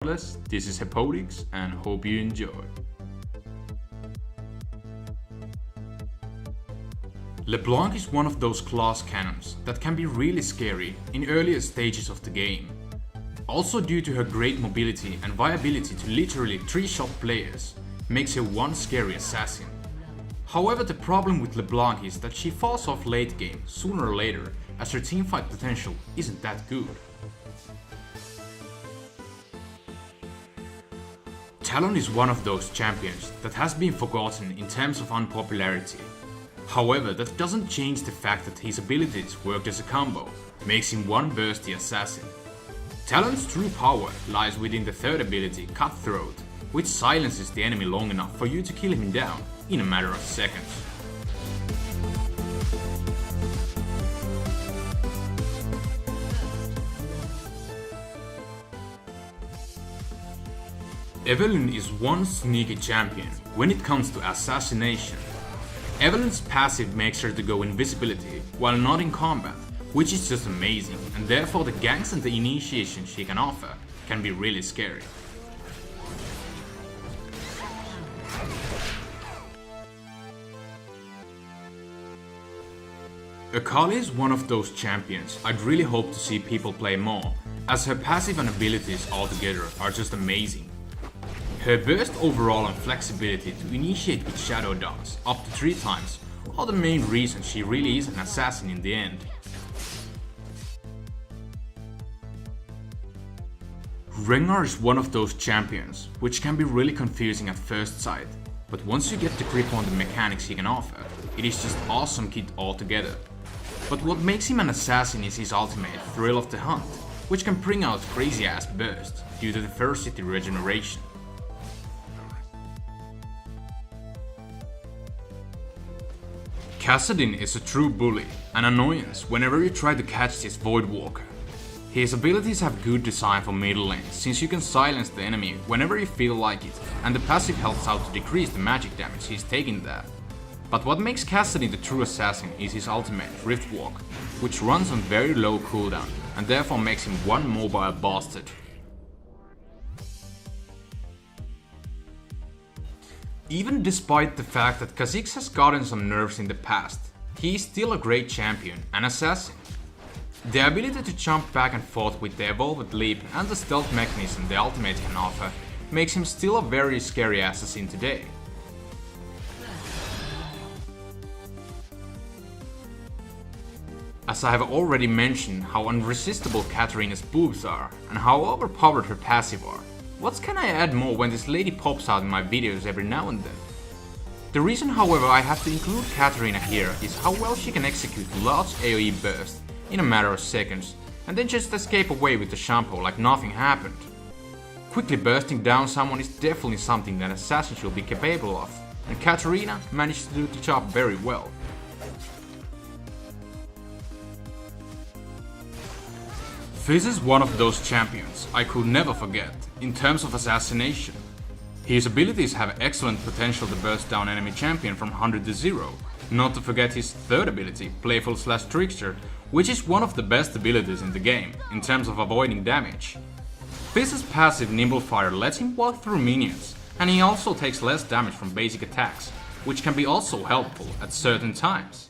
This is Hepodix and hope you enjoy. LeBlanc is one of those class cannons that can be really scary in earlier stages of the game. Also due to her great mobility and viability to literally 3-shot players, makes her one scary assassin. However, the problem with LeBlanc is that she falls off late game sooner or later as her teamfight potential isn't that good. Talon is one of those champions that has been forgotten in terms of unpopularity. However, that doesn't change the fact that his abilities work as a combo, makes him one bursty assassin. Talon's true power lies within the third ability, Cutthroat, which silences the enemy long enough for you to kill him down in a matter of seconds. Evelynn is one sneaky champion when it comes to assassination. Evelynn's passive makes her to go invisibility while not in combat, which is just amazing, and therefore the ganks and the initiation she can offer can be really scary. Akali is one of those champions I'd really hope to see people play more, as her passive and abilities altogether are just amazing. Her burst overall and flexibility to initiate with shadow darts up to 3 times are the main reason she really is an assassin in the end. Rengar is one of those champions which can be really confusing at first sight, but once you get the grip on the mechanics he can offer, it is just awesome kit altogether. But what makes him an assassin is his ultimate, Thrill of the Hunt, which can bring out crazy ass bursts due to the Ferocity regeneration. Kassadin is a true bully, an annoyance whenever you try to catch this Voidwalker. His abilities have good design for middle lane, since you can silence the enemy whenever you feel like it, and the passive helps out to decrease the magic damage he's taking there. But what makes Kassadin the true assassin is his ultimate, Riftwalk, which runs on very low cooldown, and therefore makes him one mobile bastard. Even despite the fact that Kha'Zix has gotten some nerfs in the past, he is still a great champion and assassin. The ability to jump back and forth with the evolved leap and the stealth mechanism the ultimate can offer makes him still a very scary assassin today. As I have already mentioned how unresistible Katarina's boobs are and how overpowered her passive are, what can I add more when this lady pops out in my videos every now and then? The reason, however, I have to include Katarina here is how well she can execute large AoE bursts in a matter of seconds and then just escape away with the shampoo like nothing happened. Quickly bursting down someone is definitely something that assassins should be capable of, and Katarina managed to do the job very well. Fizz is one of those champions I could never forget in terms of assassination. His abilities have excellent potential to burst down enemy champion from 100 to 0, not to forget his third ability, Playful/Trickster, which is one of the best abilities in the game in terms of avoiding damage. Fizz's passive Nimblefire lets him walk through minions, and he also takes less damage from basic attacks, which can be also helpful at certain times.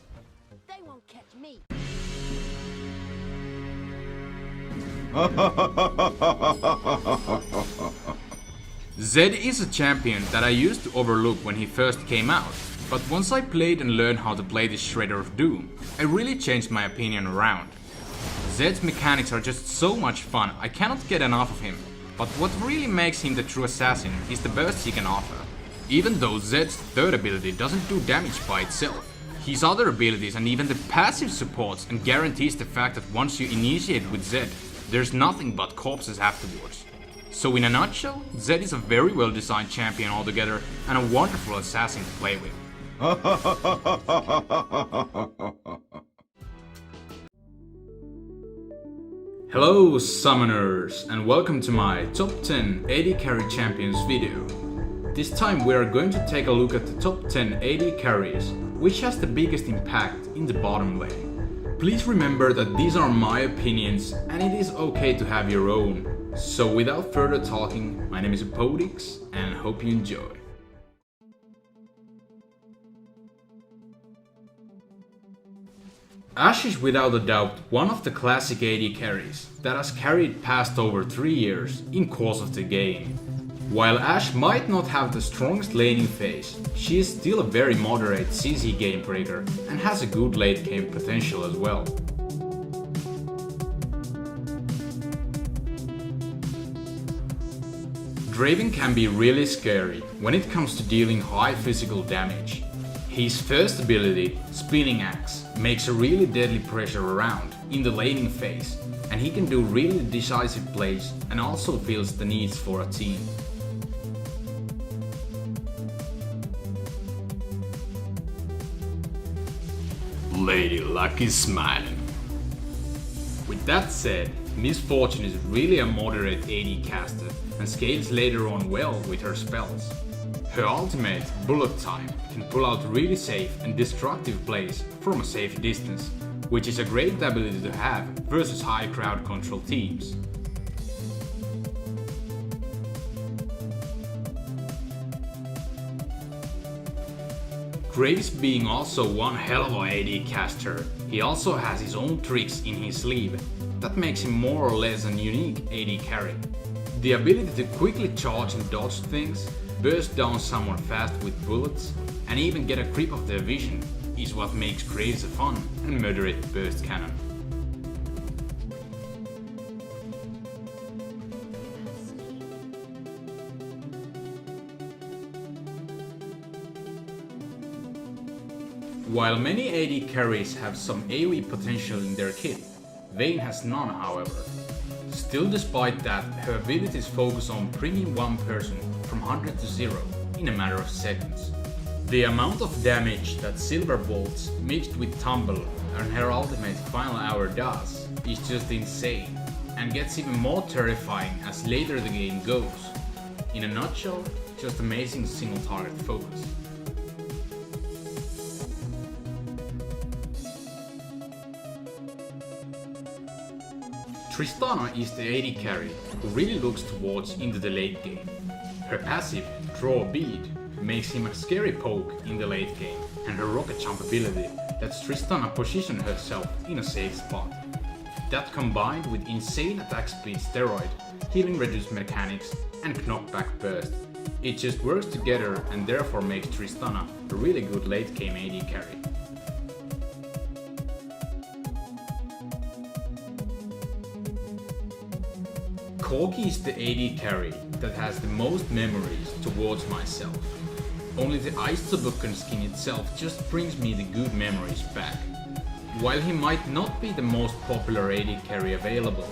Zed is a champion that I used to overlook when he first came out, but once I played and learned how to play this Shredder of Doom, I really changed my opinion around. Zed's mechanics are just so much fun, I cannot get enough of him, but what really makes him the true assassin is the burst he can offer. Even though Zed's third ability doesn't do damage by itself, his other abilities and even the passive supports and guarantees the fact that once you initiate with Zed, there's nothing but corpses afterwards. So in a nutshell, Zed is a very well designed champion altogether and a wonderful assassin to play with. Hello summoners, and welcome to my top 10 AD carry champions video. This time we are going to take a look at the top 10 AD carries, which has the biggest impact in the bottom lane. Please remember that these are my opinions and it is okay to have your own. So without further talking, my name is Apodix and hope you enjoy. Ashe is without a doubt one of the classic AD carries that has carried past over 3 years in course of the game. While Ashe might not have the strongest laning phase, she is still a very moderate CC game breaker and has a good late game potential as well. Draven can be really scary when it comes to dealing high physical damage. His first ability, Spinning Axe, makes a really deadly pressure around in the laning phase, and he can do really decisive plays and also feels the needs for a team. Lady Luck is smiling. With that said, Miss Fortune is really a moderate AD caster and scales later on well with her spells. Her ultimate, Bullet Time, can pull out really safe and destructive plays from a safe distance, which is a great ability to have versus high crowd control teams. Graves being also one hell of an AD caster, he also has his own tricks in his sleeve that makes him more or less a unique AD carry. The ability to quickly charge and dodge things, burst down someone fast with bullets, and even get a creep of their vision is what makes Graves a fun and murderous burst cannon. While many AD carries have some AoE potential in their kit, Vayne has none however. Still, despite that, her abilities focus on bringing one person from 100 to 0 in a matter of seconds. The amount of damage that Silver Bolts mixed with Tumble and her ultimate Final Hour does is just insane and gets even more terrifying as later the game goes. In a nutshell, just amazing single target focus. Tristana is the AD carry who really looks towards into the late game. Her passive, Draw a Bead, makes him a scary poke in the late game, and her rocket jump ability lets Tristana position herself in a safe spot. That combined with insane attack speed steroid, healing reduced mechanics, and knockback burst, it just works together and therefore makes Tristana a really good late game AD carry. Corki is the AD carry that has the most memories towards myself. Only the Icebucken skin itself just brings me the good memories back. While he might not be the most popular AD carry available,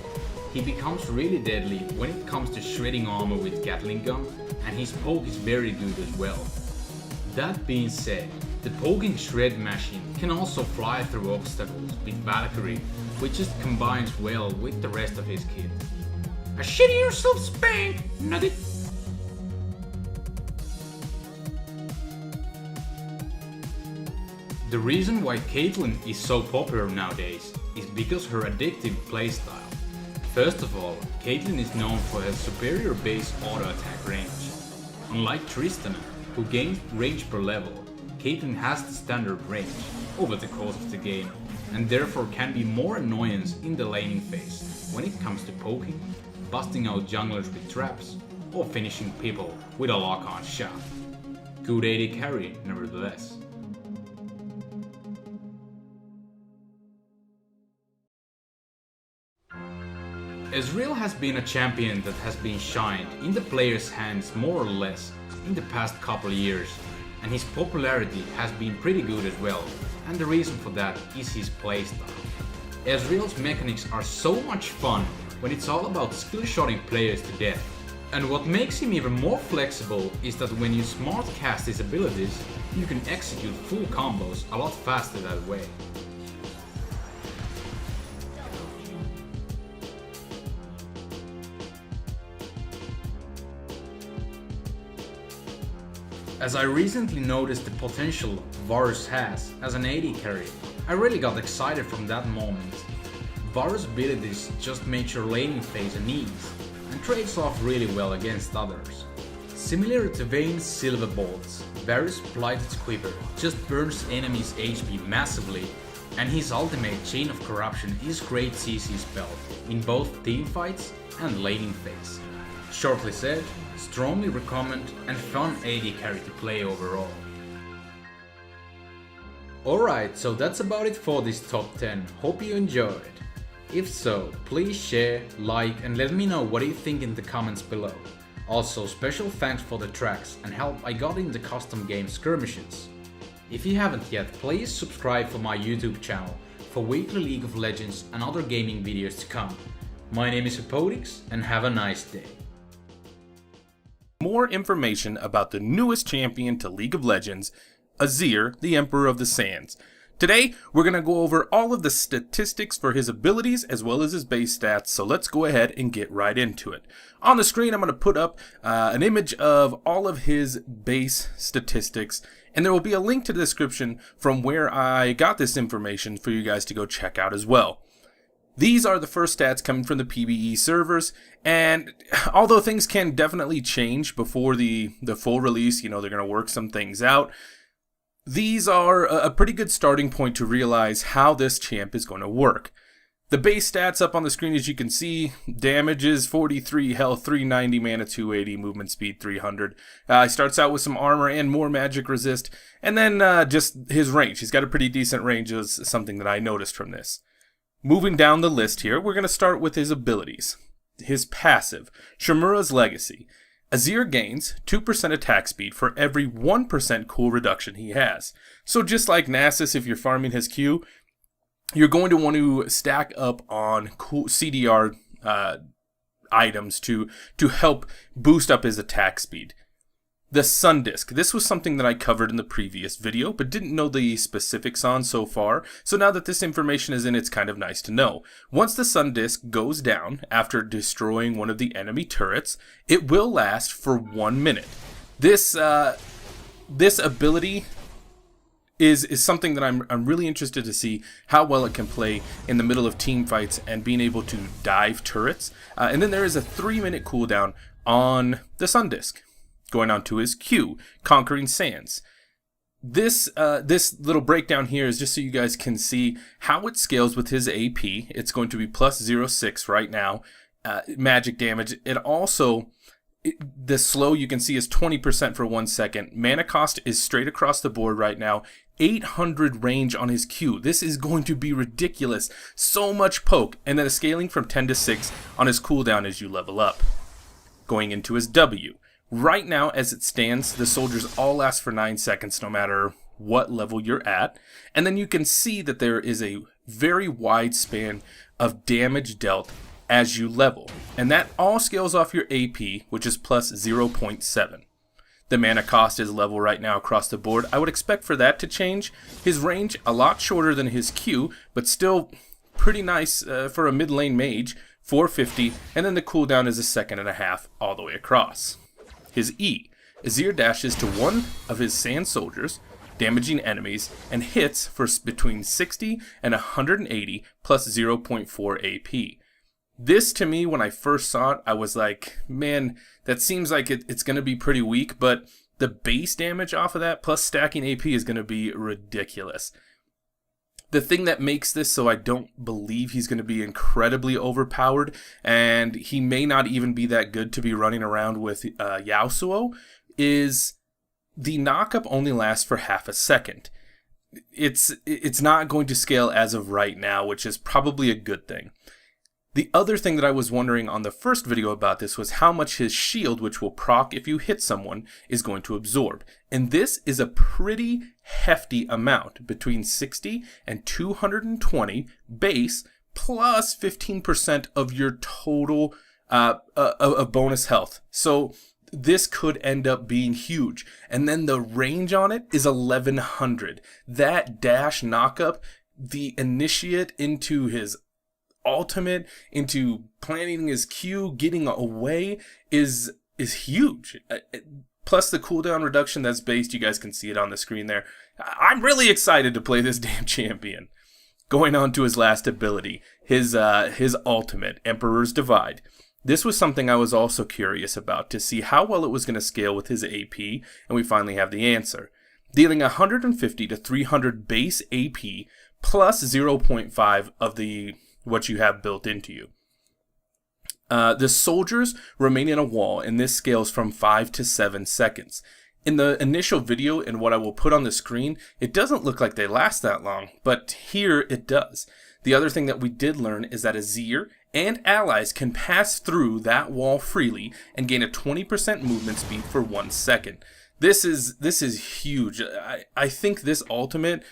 he becomes really deadly when it comes to shredding armor with Gatling gun, and his poke is very good as well. That being said, the poking shred machine can also fly through obstacles with Valkyrie, which just combines well with the rest of his kit. A shitty yourself spank, nugget! The reason why Caitlyn is so popular nowadays is because her addictive playstyle. First of all, Caitlyn is known for her superior base auto attack range. Unlike Tristana, who gains range per level, Caitlyn has the standard range over the course of the game, and therefore can be more annoyance in the laning phase when it comes to poking, busting out junglers with traps, or finishing people with a lock-on shot. Good AD carry, nevertheless. Ezreal has been a champion that has been shined in the players' hands more or less in the past couple years, and his popularity has been pretty good as well, and the reason for that is his playstyle. Ezreal's mechanics are so much fun when it's all about skill-shotting players to death. And what makes him even more flexible is that when you smart cast his abilities, you can execute full combos a lot faster that way. As I recently noticed the potential Varus has as an AD carry, I really got excited from that moment. Varus' abilities just make your laning phase an ease, and trades off really well against others. Similar to Vayne's Silver Bolts, Varus Blighted Quiver just burns enemies' HP massively, and his ultimate Chain of Corruption is great CC spell in both teamfights and laning phase. Shortly said, strongly recommend and fun AD carry to play overall. Alright, so that's about it for this top 10, hope you enjoyed. If so, please share, like and let me know what you think in the comments below. Also, special thanks for the tracks and help I got in the custom game skirmishes. If you haven't yet, please subscribe for my YouTube channel for weekly League of Legends and other gaming videos to come. My name is Apodix and have a nice day. More information about the newest champion to League of Legends, Azir, the Emperor of the Sands. Today, we're going to go over all of the statistics for his abilities as well as his base stats, so let's go ahead and get right into it. On the screen, I'm going to put up an image of all of his base statistics, and there will be a link to the description from where I got this information for you guys to go check out as well. These are the first stats coming from the PBE servers, and although things can definitely change before the full release, they're going to work some things out, these are a pretty good starting point to realize how this champ is going to work. The base stats up on the screen, as you can see, damage is 43, health 390, mana 280, movement speed 300. He starts out with some armor and more magic resist, and then just his range. He's got a pretty decent range, is something that I noticed from this. Moving down the list here, we're going to start with his abilities. His passive, Shimura's Legacy. Azir gains 2% attack speed for every 1% cool reduction he has. So just like Nasus, if you're farming his Q, you're going to want to stack up on cool CDR items to help boost up his attack speed. The Sun Disk. This was something that I covered in the previous video, but didn't know the specifics on so far, so now that this information is in, it's kind of nice to know. Once the Sun Disk goes down after destroying one of the enemy turrets, it will last for 1 minute. This ability is something that I'm really interested to see how well it can play in the middle of team fights and being able to dive turrets. And then there is a 3-minute cooldown on the Sun Disk. Going on to his Q, Conquering Sands. This little breakdown here is just so you guys can see how it scales with his AP. It's going to be plus 0.6 right now. Magic damage. It also, the slow you can see is 20% for 1 second. Mana cost is straight across the board right now. 800 range on his Q. This is going to be ridiculous. So much poke. And then a scaling from 10 to 6 on his cooldown as you level up. Going into his W. Right now, as it stands, the soldiers all last for 9 seconds no matter what level you're at. And then you can see that there is a very wide span of damage dealt as you level. And that all scales off your AP, which is plus 0.7. The mana cost is level right now across the board. I would expect for that to change. His range, a lot shorter than his Q, but still pretty nice for a mid lane mage, 450. And then the cooldown is 1.5 seconds all the way across. His E. Azir dashes to one of his sand soldiers, damaging enemies, and hits for between 60 and 180 plus 0.4 AP. This, to me, when I first saw it, I was like, man, that seems like it's going to be pretty weak, but the base damage off of that plus stacking AP is going to be ridiculous. The thing that makes this so I don't believe he's going to be incredibly overpowered, and he may not even be that good to be running around with Yasuo, is the knockup only lasts for half a second. It's not going to scale as of right now, which is probably a good thing. The other thing that I was wondering on the first video about this was how much his shield, which will proc if you hit someone, is going to absorb. And this is a pretty hefty amount, between 60 and 220 base, plus 15% of your total of bonus health. So this could end up being huge. And then the range on it is 1100. That dash knockup, the initiate into his ultimate, into planning his Q, getting away, is huge. Plus the cooldown reduction that's based, you guys can see it on the screen there. I'm really excited to play this damn champion. Going on to his last ability, his ultimate, Emperor's Divide. This was something I was also curious about to see how well it was going to scale with his AP, and we finally have the answer. Dealing 150 to 300 base AP plus 0.5 of what you have built into you. The soldiers remain in a wall, and this scales from 5 to 7 seconds. In the initial video and what I will put on the screen, it doesn't look like they last that long, but here it does. The other thing that we did learn is that Azir and allies can pass through that wall freely and gain a 20% movement speed for 1 second. This is huge. I think this ultimate,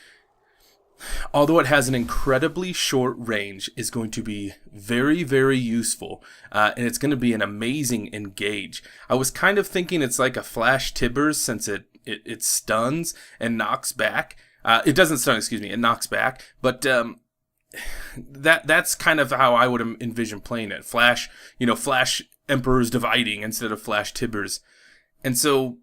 although it has an incredibly short range, is going to be very, very useful, and it's going to be an amazing engage. I was kind of thinking it's like a Flash Tibbers, since it stuns and knocks back. It doesn't stun, excuse me, it knocks back, but that's kind of how I would envision playing it. Flash Emperors dividing instead of Flash Tibbers. And so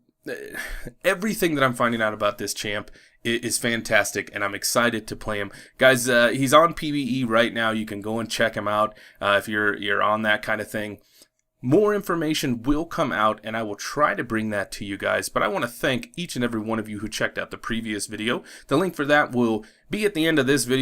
everything that I'm finding out about this champ is fantastic, and I'm excited to play him. Guys, he's on PvE right now. You can go and check him out if you're on that kind of thing. More information will come out, and I will try to bring that to you guys. But I want to thank each and every one of you who checked out the previous video. The link for that will be at the end of this video.